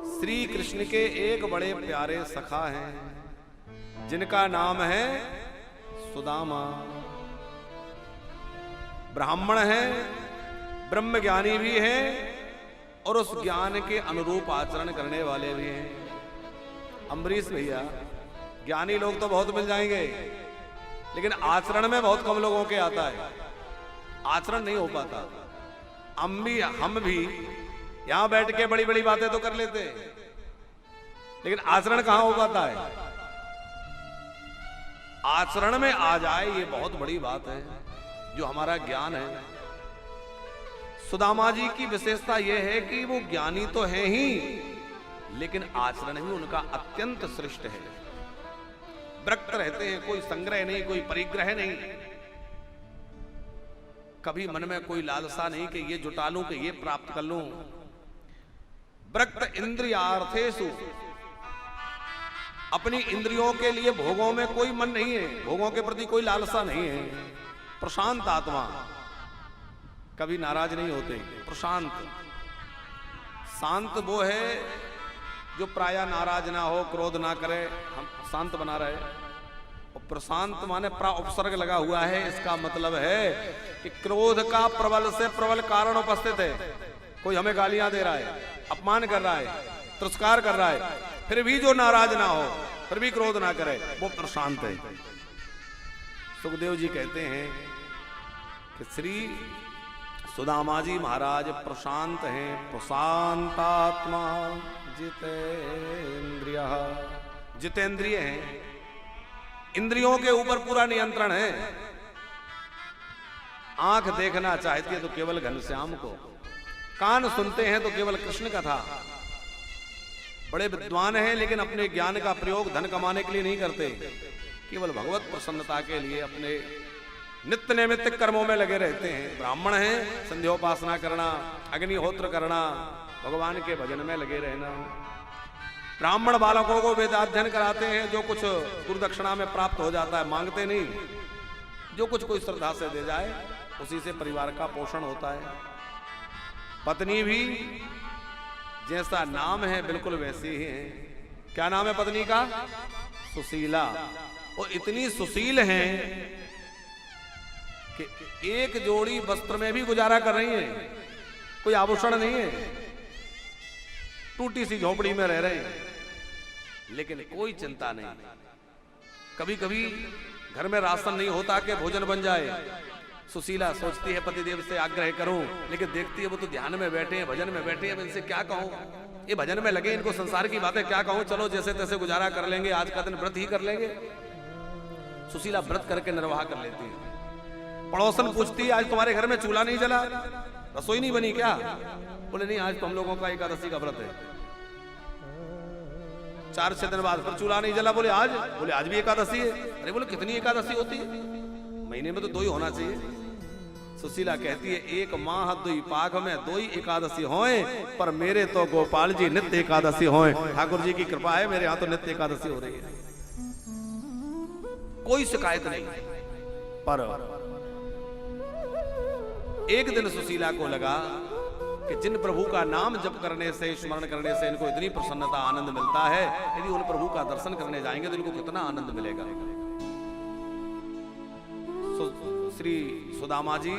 श्री कृष्ण के एक बड़े प्यारे सखा हैं जिनका नाम है सुदामा। ब्राह्मण है, ब्रह्म ज्ञानी भी है और उस ज्ञान के अनुरूप आचरण करने वाले भी हैं। अम्बरीश भैया, ज्ञानी लोग तो बहुत मिल जाएंगे लेकिन आचरण में बहुत कम लोगों के आता है, आचरण नहीं हो पाता। हम भी यहां बैठ के बड़ी बड़ी बातें तो कर लेते लेकिन आचरण कहां हो पाता है। आचरण में आ जाए ये बहुत बड़ी बात है, जो हमारा ज्ञान है। सुदामा जी की विशेषता यह है कि वो ज्ञानी तो है ही लेकिन आचरण भी उनका अत्यंत श्रेष्ठ है। विरक्त रहते हैं, कोई संग्रह नहीं, कोई परिग्रह नहीं, कभी मन में कोई लालसा नहीं कि ये जुटा लूं, कि ये प्राप्त कर लूं। विरक्त इंद्रियार्थेषु, अपनी इंद्रियों के लिए भोगों में कोई मन नहीं है, भोगों के प्रति कोई लालसा नहीं है। प्रशांत आत्मा, कभी नाराज नहीं होते, प्रशांत। शांत वो है जो प्रायः नाराज ना हो, क्रोध ना करे, हम शांत बना रहे। और प्रशांत माने प्रा उपसर्ग लगा हुआ है, इसका मतलब है कि क्रोध का प्रबल से प्रबल कारण उपस्थित है। कोई हमें गालियां दे रहा है, अपमान कर रहा है, तिरस्कार कर रहा है, फिर भी जो नाराज ना हो, फिर भी क्रोध ना करे, वो प्रशांत है। सुखदेव जी कहते हैं कि श्री सुदामा जी महाराज प्रशांत हैं। प्रशांतात्मा जितेंद्रिय, जितेंद्रिय हैं, इंद्रियों के ऊपर पूरा नियंत्रण है। आंख देखना चाहती है तो केवल घनश्याम को, कान सुनते हैं तो केवल कृष्ण का था। बड़े विद्वान हैं लेकिन अपने ज्ञान का प्रयोग धन कमाने के लिए नहीं करते, केवल भगवत प्रसन्नता के लिए अपने नित्य नैमित्तिक कर्मों में लगे रहते हैं। ब्राह्मण हैं, संध्योपासना करना, अग्निहोत्र करना, भगवान के भजन में लगे रहना। ब्राह्मण बालकों को वेदाध्ययन कराते हैं, जो कुछ गुरुदक्षिणा में प्राप्त हो जाता है मांगते नहीं, जो कुछ कोई श्रद्धा से दे जाए उसी से परिवार का पोषण होता है। पत्नी भी जैसा नाम है बिल्कुल वैसी ही है। क्या नाम है पत्नी का? सुशीला। और इतनी सुशील हैं कि एक जोड़ी वस्त्र में भी गुजारा कर रही हैं, कोई आभूषण नहीं है, टूटी सी झोपड़ी में रह रहे हैं लेकिन कोई चिंता नहीं। कभी कभी घर में राशन नहीं होता कि भोजन बन जाए, सुशीला सोचती है पतिदेव से आग्रह करूं, लेकिन देखती है वो तो ध्यान में बैठे हैं, भजन में बैठे हैं, अब इनसे क्या कहूं, ये भजन में लगे, इनको संसार की बातें क्या कहूं, चलो जैसे तैसे गुजारा कर लेंगे, आज का दिन व्रत ही कर लेंगे। सुशीला व्रत करके निर्वाह कर लेती है। पड़ोसन पूछती है आज तुम्हारे घर में चूल्हा नहीं जला, रसोई नहीं बनी क्या? बोले नहीं, आज तो हम लोगों का एकादशी का व्रत है। 4-6 दिन बाद फिर चूल्हा नहीं जला, बोले आज भी एकादशी है। अरे बोले कितनी एकादशी होती है? महीने में तो 2 ही होना चाहिए। सुशीला कहती है एक माह 2 पाक में 2 ही एकादशी होए, पर मेरे तो गोपाल जी नित्य एकादशी होए। ठाकुर जी की कृपा है, मेरे यहाँ तो नित्य एकादशी हो रही है, कोई शिकायत नहीं। पर एक दिन सुशीला को लगा कि जिन प्रभु का नाम जप करने से, स्मरण करने से इनको इतनी प्रसन्नता, आनंद मिलता है, यदि उन प्रभु का दर्शन करने जाएंगे तो इनको कितना आनंद मिलेगा। श्री सुदामा जी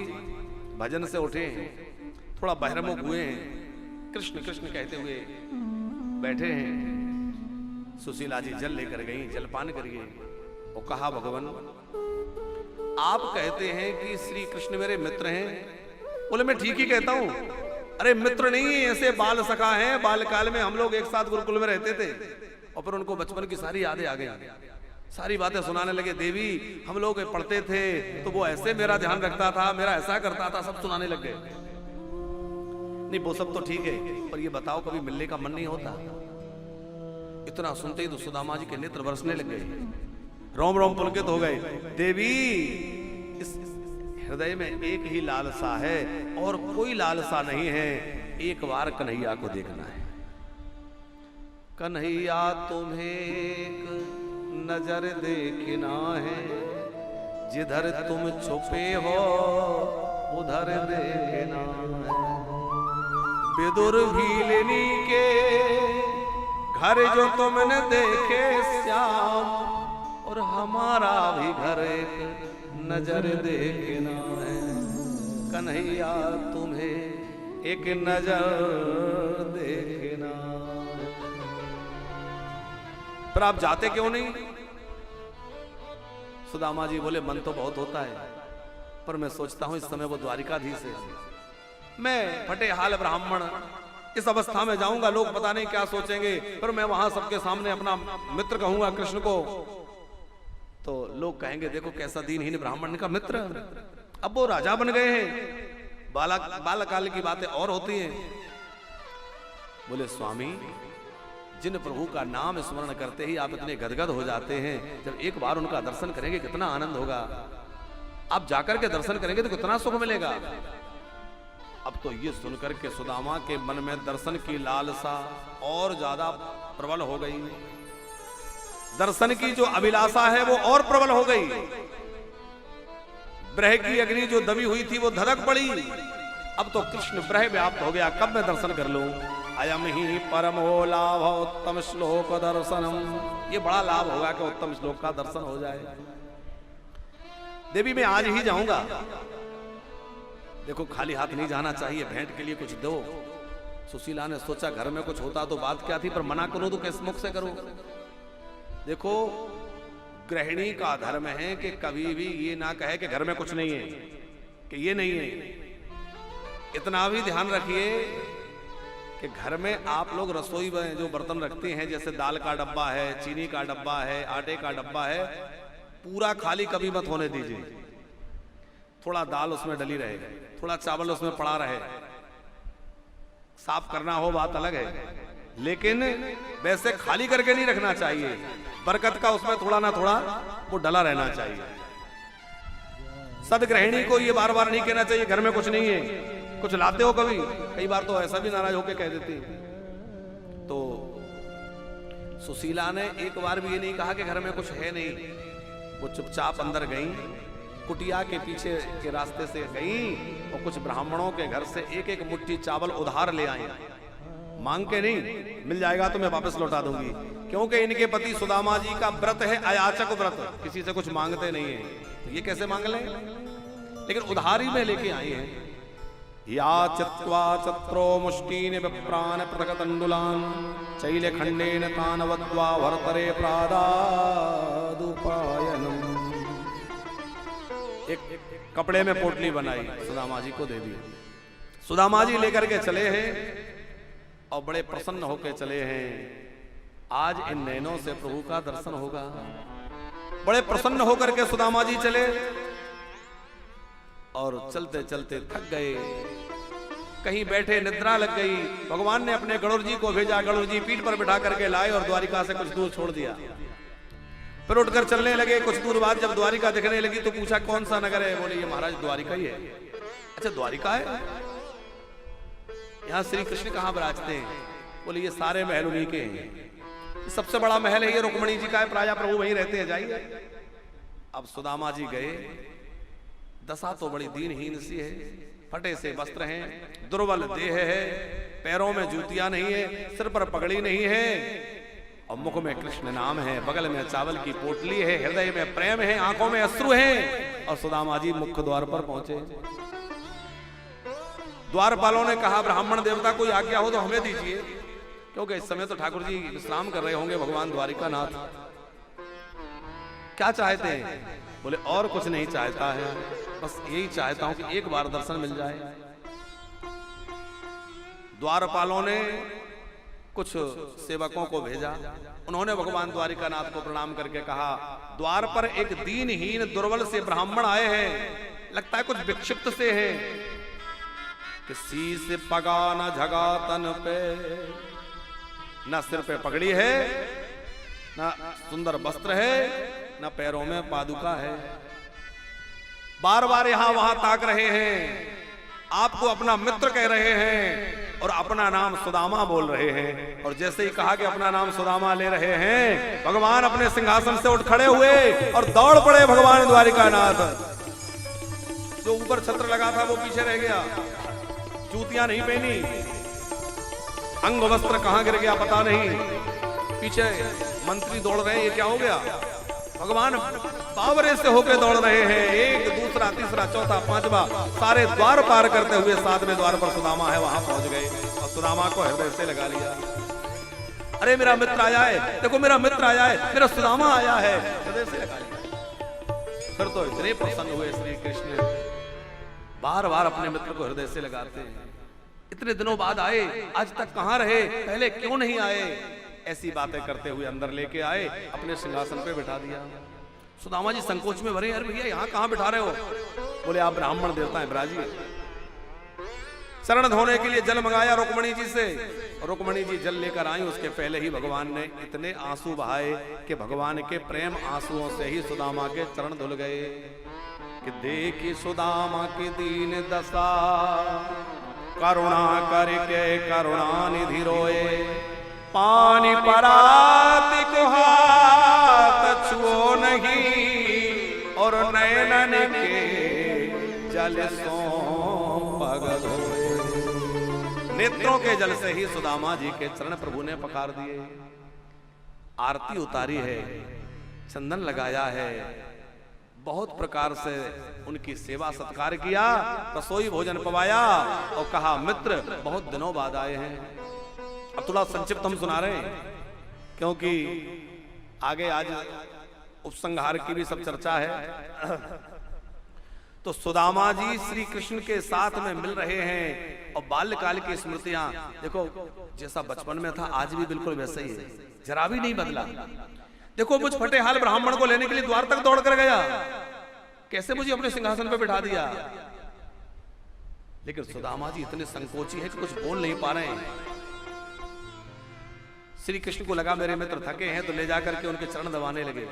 भजन से उठे, थोड़ा बहिर्मुख हुए हैं, कृष्ण कृष्ण कहते हुए बैठे हैं। सुशीला जी जल लेकर गई, जलपान करिए। और कहा भगवान आप कहते हैं कि श्री कृष्ण मेरे मित्र हैं। बोले मैं ठीक ही कहता हूं। अरे मित्र नहीं है, ऐसे बाल सखा हैं, बालकाल में हम लोग एक साथ गुरुकुल में रहते थे और फिर उनको बचपन की सारी यादें आ गई, सारी बातें सुनाने लगे। देवी हम लोग पढ़ते थे तो वो ऐसे मेरा ध्यान रखता था, मेरा ऐसा करता था, सब सुनाने लग गए। नहीं वो सब तो ठीक है, पर ये बताओ कभी मिलने का मन नहीं होता? इतना सुनते ही तो सुदामा जी के नेत्र बरसने लग गए, रोम रोम पुलकित हो गए। देवी इस हृदय में एक ही लालसा है और कोई लालसा नहीं है, एक बार कन्हैया को देखना है। कन्हैया तुम्हें एक नजर देखना है, जिधर तुम छुपे हो उधर देखना है। विदुर भीलनी के घर जो तुमने देखे श्याम, और हमारा भी घर एक नजर देखना है। कन्हैया तुम्हें एक नजर देखना। पर आप जाते क्यों नहीं? सुदामा जी बोले मन तो बहुत होता है, पर मैं सोचता हूं इस समय वो द्वारिकाधीश है। मैं फटे हाल ब्राह्मण इस अवस्था में जाऊंगा, लोग पता नहीं क्या सोचेंगे, पर मैं वहां सबके सामने अपना मित्र कहूंगा कृष्ण को, तो लोग कहेंगे देखो कैसा दीनहीन ब्राह्मण का मित्र। अब वो राजा बन गए हैं, बालकाल की बातें और होती हैं। बोले स्वामी, जिन प्रभु का नाम स्मरण करते ही आप इतने गदगद हो जाते हैं, जब एक बार उनका दर्शन करेंगे कितना आनंद होगा। आप जाकर के दर्शन करेंगे तो कितना सुख मिलेगा। अब तो ये सुनकर के सुदामा के मन में दर्शन की लालसा और ज्यादा प्रबल हो गई। दर्शन की जो अभिलाषा है वो और प्रबल हो गई। ब्रह की अग्नि जो दबी हुई थी वो धधक पड़ी। अब तो कृष्ण ब्रह व्याप्त हो गया, कब मैं दर्शन कर लूं। अयम ही परमो लाभ उत्तम श्लोक दर्शनम। ये बड़ा लाभ होगा कि उत्तम श्लोक का दर्शन हो जाए। देवी मैं आज ही जाऊंगा। देखो खाली हाथ नहीं जाना चाहिए, भेंट के लिए कुछ दो। सुशीला ने सोचा घर में कुछ होता तो बात क्या थी, पर मना करो तो किस मुख से करो। देखो गृहिणी का धर्म है कि कभी भी ये ना कहे कि घर में कुछ नहीं है, कि ये नहीं है। इतना भी ध्यान रखिए कि घर में आप लोग रसोई में जो बर्तन रखते हैं, जैसे दाल का डब्बा है, चीनी का डब्बा है, आटे का डब्बा है, पूरा खाली कभी मत होने दीजिए। थोड़ा दाल उसमें डली रहे, थोड़ा चावल उसमें पड़ा रहे। साफ करना हो बात अलग है, लेकिन वैसे खाली करके नहीं रखना चाहिए। बरकत का उसमें थोड़ा ना थोड़ा वो डला रहना चाहिए। सदगृहिणी को ये बार बार नहीं कहना चाहिए घर में कुछ नहीं है। कुछ लाते हो कभी, कई बार तो ऐसा भी नाराज होकर कह देती। तो सुशीला ने एक बार भी ये नहीं कहा कि घर में कुछ है नहीं। वो चुपचाप अंदर गई, कुटिया के पीछे के रास्ते से गई और कुछ ब्राह्मणों के घर से एक एक मुट्ठी चावल उधार ले आई। मांग के नहीं, मिल जाएगा तो मैं वापस लौटा दूंगी, क्योंकि इनके पति सुदामा जी का व्रत है अयाचक व्रत, किसी से कुछ मांगते नहीं है। तो ये कैसे मांग लें, लेकिन उधारी में लेके आई है। या चित्वा चत्रो मुष्टीन विप्रान पृथक तंडुलान चैल खंडेन तान वद्वा भरतरे प्रादादुपायनम। एक कपड़े में पोटली बनाई, सुदामा जी को दे दी। सुदामा जी लेकर के चले हैं और बड़े प्रसन्न होकर चले हैं। आज इन नैनों से प्रभु का दर्शन होगा। बड़े प्रसन्न होकर के सुदामा जी चले और चलते चलते थक गए। कहीं बैठे निद्रा लग गई। भगवान ने अपने गणुर जी को भेजा, गणुर जी पीठ पर बिठा करके लाए और द्वारिका से कुछ दूर छोड़ दिया। फिर उठकर चलने लगे। कुछ दूर बाद जब द्वारिका दिखने लगी तो पूछा कौन सा नगर है। बोले ये महाराज द्वारिका ही है। अच्छा द्वारिका है, यहाँ श्री कृष्ण कहाँ विराजते हैं। बोले ये सारे महल उन्हीं के हैं। सबसे बड़ा महल है ये रुक्मणी जी का है, प्राय प्रभु वहीं रहते हैं, जाइए। अब सुदामा जी गए। दशा तो बड़ी दीनहीन सी है। फटे से वस्त्र हैं, दुर्बल देह है, पैरों में जूतियां नहीं है, सिर पर पगड़ी नहीं है, और मुख में कृष्ण नाम है, बगल में चावल की पोटली है, हृदय में प्रेम है, आंखों में अश्रु है। और सुदामा जी मुख्य द्वार पर पहुंचे। द्वारपालों ने कहा ब्राह्मण देवता कोई आज्ञा हो तो हमें दीजिए, क्योंकि इस समय तो ठाकुर जी विश्राम कर रहे होंगे भगवान द्वारिका नाथ। क्या चाहते हैं। बोले और कुछ नहीं चाहता है, बस यही चाहता हूं कि एक बार दर्शन मिल जाए। द्वारपालों ने कुछ सेवकों को भेजा। उन्होंने भगवान द्वारिका नाथ को प्रणाम करके कहा द्वार पर एक दीनहीन दुर्बल से ब्राह्मण आए हैं, लगता है कुछ विक्षिप्त से हैं। किसी से पगा न झगा तन पे, न सिर पे पगड़ी है, न सुंदर वस्त्र है, न पैरों में पादुका है। बार बार यहां वहां ताक रहे हैं, आपको अपना मित्र कह रहे हैं और अपना नाम सुदामा बोल रहे हैं। और जैसे ही कहा कि अपना नाम सुदामा ले रहे हैं, भगवान अपने सिंहासन से उठ खड़े हुए और दौड़ पड़े भगवान द्वारिका नाथ। जो ऊपर छत्र लगा था वो पीछे रह गया, जूतियां नहीं पहनी, अंग वस्त्र कहां गिर गया पता नहीं। पीछे मंत्री दौड़ रहे हैं, ये क्या हो गया? भगवान बावरे से होके दौड़ रहे हैं, एक दूसरा तीसरा चौथा पांचवा, सारे द्वार पार करते हुए 7वें द्वार पर सुदामा है वहां पहुंच गए और सुदामा को हृदय से लगा लिया। अरे मेरा मित्र आया है, देखो मेरा मित्र आया है, मेरा सुदामा आया है, हृदय से लगा लिया। फिर तो इतने प्रसन्न हुए श्री कृष्ण, बार बार अपने मित्र को हृदय से लगाते हैं। इतने दिनों बाद आए, आज तक कहां रहे, पहले क्यों नहीं आए? ऐसी बातें करते हुए अंदर लेके आए, अपने सिंहासन पे बिठा दिया। सुदामा जी संकोच में भरे, अरे भैया यहाँ कहाँ बिठा रहे हो? बोले आप ब्राह्मण देवता हैं, ब्राजी। शरण धोने के लिए जल मंगाया रुक्मणी जी से, रुक्मणी जी जल लेकर आई, उसके पहले ही भगवान ने इतने आंसू बहाए कि भगवान के प्रेम आंसुओं से ही सुदामा के चरण धुल गए। कि देखी सुदामा की दीन दशा, करुणा करके करुणा निधि रोए, पानी पराती को हाथ छुओ नहीं, और नयनन के जल सो पग धोए। नेत्रों के जल से ही सुदामा जी के चरण प्रभु ने पखार दिए। आरती उतारी है, चंदन लगाया है, बहुत प्रकार से उनकी सेवा सत्कार किया, रसोई भोजन पवाया और कहा मित्र बहुत दिनों बाद आए हैं। अब थोड़ा संक्षिप्त हम सुना रहे हैं, क्योंकि आगे आज उपसंहार की भी सब चर्चा है। तो सुदामा जी श्री कृष्ण के साथ में मिल रहे हैं और बाल्यकाल की स्मृतियां, देखो जैसा बचपन में था आज भी बिल्कुल वैसा ही है, जरा भी नहीं बदला। देखो मुझ फटे हाल ब्राह्मण को लेने के लिए द्वार तक दौड़ कर गया, कैसे मुझे अपने सिंहासन पे बिठा दिया। लेकिन सुदामा जी इतने संकोची है कि कुछ बोल नहीं पा रहे हैं। श्री कृष्ण को लगा मेरे मित्र थके हैं, तो ले जाकर के उनके चरण दबाने लगे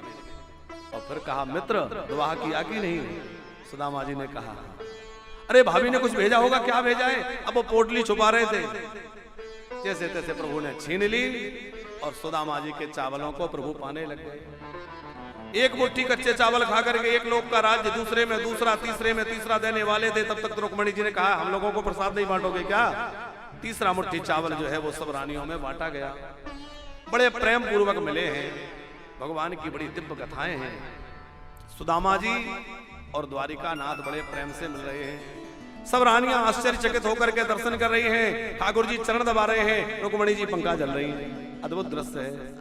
और फिर कहा मित्र विवाह किया कि नहीं? सुदामा जी ने कहा अरे भाभी ने कुछ भेजा होगा, क्या भेजा है? अब वो पोटली छुपा रहे थे, जैसे तैसे प्रभु ने छीन ली और सुदामा जी के चावलों को प्रभु पाने लग गए। एक मुट्ठी कच्चे चावल खा करके एक लोग का राज्य दूसरे में दूसरा, तीसरे में तीसरा देने वाले थे। तब तक रुक्मणी जी ने कहा हम लोगों को प्रसाद नहीं बांटोगे क्या? तीसरा मुट्ठी चावल जो है वो सब रानियों में बांटा गया। बड़े प्रेम पूर्वक मिले हैं, भगवान की बड़ी दिव्य कथाएं हैं। सुदामा जी और द्वारिका नाथ बड़े प्रेम से मिल रहे हैं। सब रानियां आश्चर्यचकित होकर के दर्शन कर रही हैं, ठाकुर जी चरण दबा रहे हैं, रुक्मणी जी पंखा जल रही हैं। अद्भुत दृश्य है।